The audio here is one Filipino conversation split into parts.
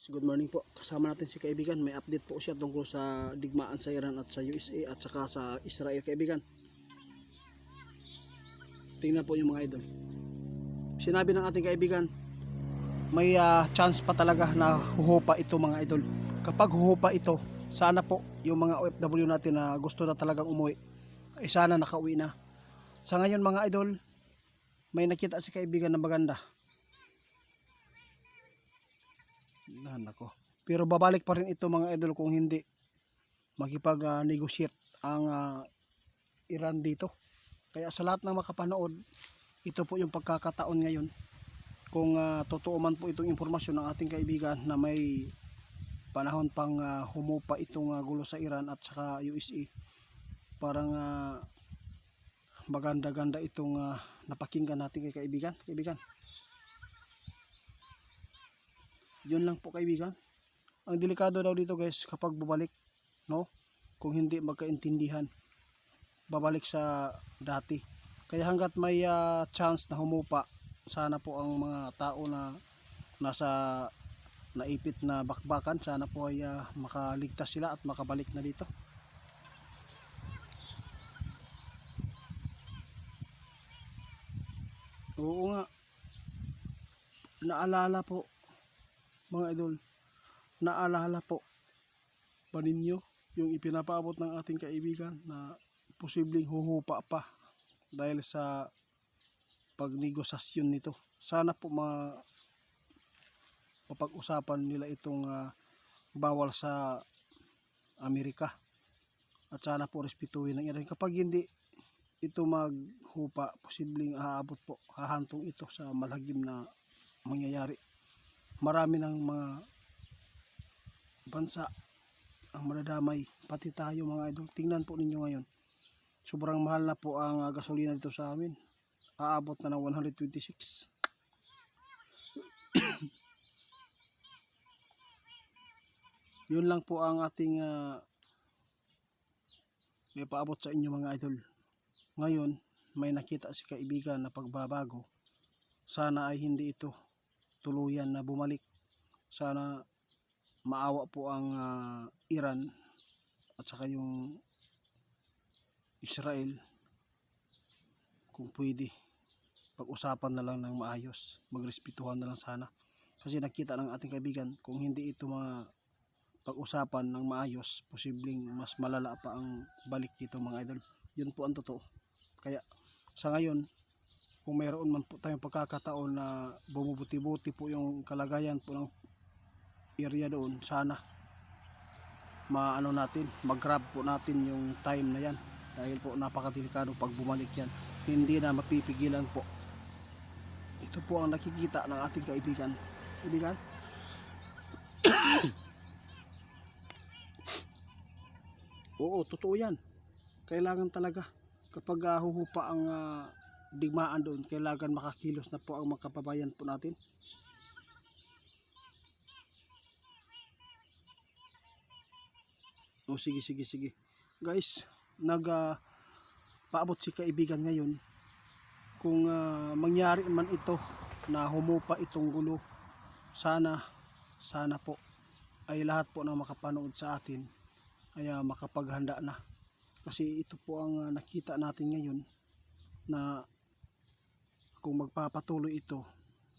Good morning po. Kasama natin si kaibigan. May update po siya tungkol sa digmaan sa Iran at sa USA at saka sa Israel, kaibigan. Tingnan po yung mga idol. Sinabi ng ating kaibigan, may chance pa talaga na huhupa ito mga idol. Kapag huhupa ito, sana po yung mga OFW natin na gusto na talagang umuwi, ay sana nakauwi na. Sa ngayon mga idol, may nakita si kaibigan na maganda. Nako. Pero babalik pa rin ito mga idol kung hindi makipag-negotiate ang Iran dito. Kaya sa lahat ng makapanood, ito po yung pagkakataon ngayon. Kung totoo man po itong impormasyon ng ating kaibigan na may panahon pang humupa itong gulo sa Iran at saka USA, parang maganda-ganda itong napakinggan natin kay kaibigan. Yun lang po kaibigan. Ang delikado daw dito guys kapag bumalik, no? Kung hindi magkaintindihan, babalik sa dati. Kaya hanggat may chance na humupa, sana po ang mga tao na nasa naipit na bakbakan, sana po ay makaligtas sila at makabalik na dito. Oo nga. Naalala po mga idol, naalala po ba ninyo yung ipinapaabot ng ating kaibigan na posibleng huhupa pa dahil sa pagnegosasyon nito. Sana po mapag-usapan nila itong bawal sa Amerika at sana po respetuhin ng Iran. Kapag hindi ito maghupa, posibleng hahantong ito sa malagim na mangyayari. Marami ng mga bansa ang madadamay, pati tayo mga idol. Tingnan po ninyo ngayon, sobrang mahal na po ang gasolina dito sa amin. Aabot na ng 126. Yun lang po ang ating may paabot sa inyo mga idol. Ngayon may nakita si kaibigan na pagbabago. Sana ay hindi ito tuluyan na bumalik. Sana maawa po ang Iran at saka yung Israel. Kung pwede, pag-usapan na lang ng maayos, magrespetuhan na lang sana. Kasi nakita ng ating kaibigan, kung hindi ito pag-usapan ng maayos, posibleng mas malala pa ang balik dito mga idol. Yun po ang totoo. Kaya sa ngayon, kung mayroon man po tayong pagkakataon na bumubuti-buti po yung kalagayan po ng area doon, sana mag-grab po natin yung time na yan, dahil po napakadelikado pag bumalik yan, hindi na mapipigilan po. Ito po ang nakikita ng ating kaibigan. Oo, totoo yan. Kailangan talaga kapag huhupa ang digmaan doon, kailangan makakilos na po ang mga kababayan po natin. O sige guys, paabot si kaibigan ngayon, kung mangyari man ito na humupa itong gulo, sana po ay lahat po na makapanood sa atin ay makapaghanda na. Kasi ito po ang nakita natin ngayon na kung magpapatuloy ito,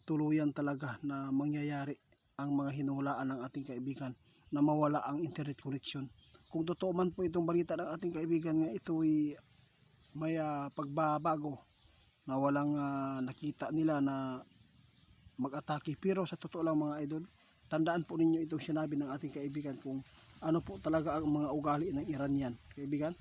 tuluyan talaga na mangyayari ang mga hinulaan ng ating kaibigan na mawala ang internet connection. Kung totoo man po itong balita ng ating kaibigan nga ito ay may pagbabago na walang nakita nila na mag-atake, pero sa totoo lang mga idol, tandaan po ninyo itong sinabi ng ating kaibigan kung ano po talaga ang mga ugali ng Iranian, kaibigan.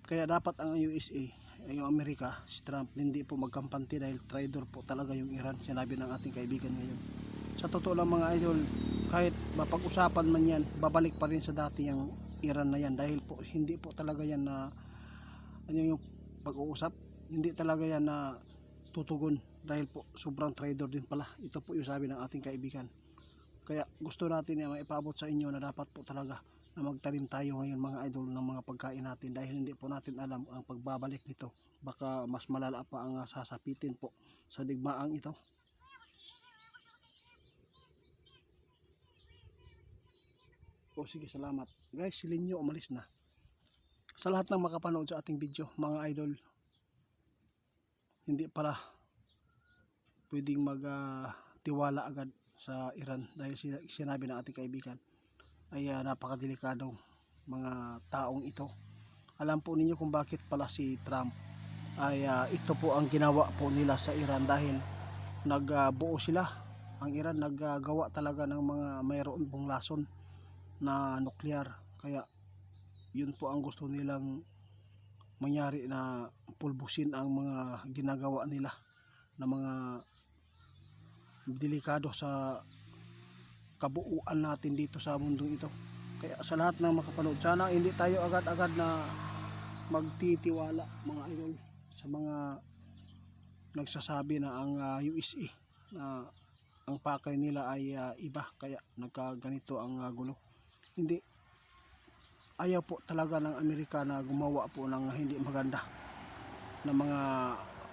Kaya dapat ang USA, yung Amerika, si Trump, hindi po magkampante dahil traitor po talaga yung Iran, sinabi ng ating kaibigan ngayon. Sa totoo lang mga idol, kahit mapag-usapan man yan, babalik pa rin sa dati yung Iran na yan, dahil po hindi po talaga yan na yung pag-uusap, hindi talaga yan na tutugon, dahil po sobrang traitor din pala. Ito po yung sabi ng ating kaibigan. Kaya gusto natin na maipaabot sa inyo na dapat po talaga na magtanim tayo ngayon mga idol ng mga pagkain natin, dahil hindi po natin alam ang pagbabalik nito baka mas malala pa ang sasapitin po sa digmaang ito. O sige, salamat. Guys, si Linyo umalis na. Sa lahat ng makapanood sa ating video, mga idol, hindi pala pwedeng magtiwala agad sa Iran dahil sinabi ng ating kaibigan ay napakadelikadong mga taong ito. Alam po ninyo kung bakit pala si Trump ay ito po ang ginawa po nila sa Iran dahil nagbuo sila. Ang Iran naggagawa talaga ng mga mayroon pong lason na nuklear, kaya yun po ang gusto nilang mangyari, na pulbusin ang mga ginagawa nila na mga delikado sa kabuuan natin dito sa mundong ito. Kaya sa lahat ng makapanood, sana hindi tayo agad-agad na magtitiwala, mga idol, sa mga nagsasabi na ang USA na ang pakay nila ay iba kaya nagkaganito ang gulo. Hindi, ayaw po talaga ng Amerika na gumawa po ng hindi maganda na mga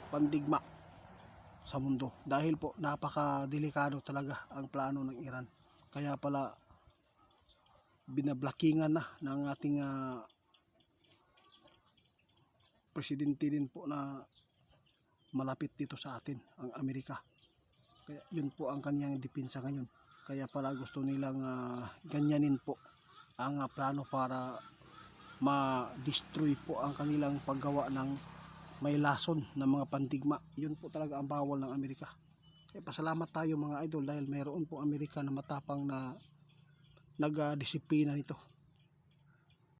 pandigma sa mundo dahil po napakadelikado talaga ang plano ng Iran. Kaya pala binablakingan na ng ating presidente din po na malapit dito sa atin, ang Amerika. Kaya yun po ang kanyang depensa ngayon. Kaya pala gusto nilang ganyanin po ang plano para ma-destroy po ang kanilang paggawa ng may lason na mga pandigma. Yun po talaga ang bawal ng Amerika. Kaya pasalamat tayo, mga idol, dahil mayroon po Amerika na matapang na nagdisiplina nito.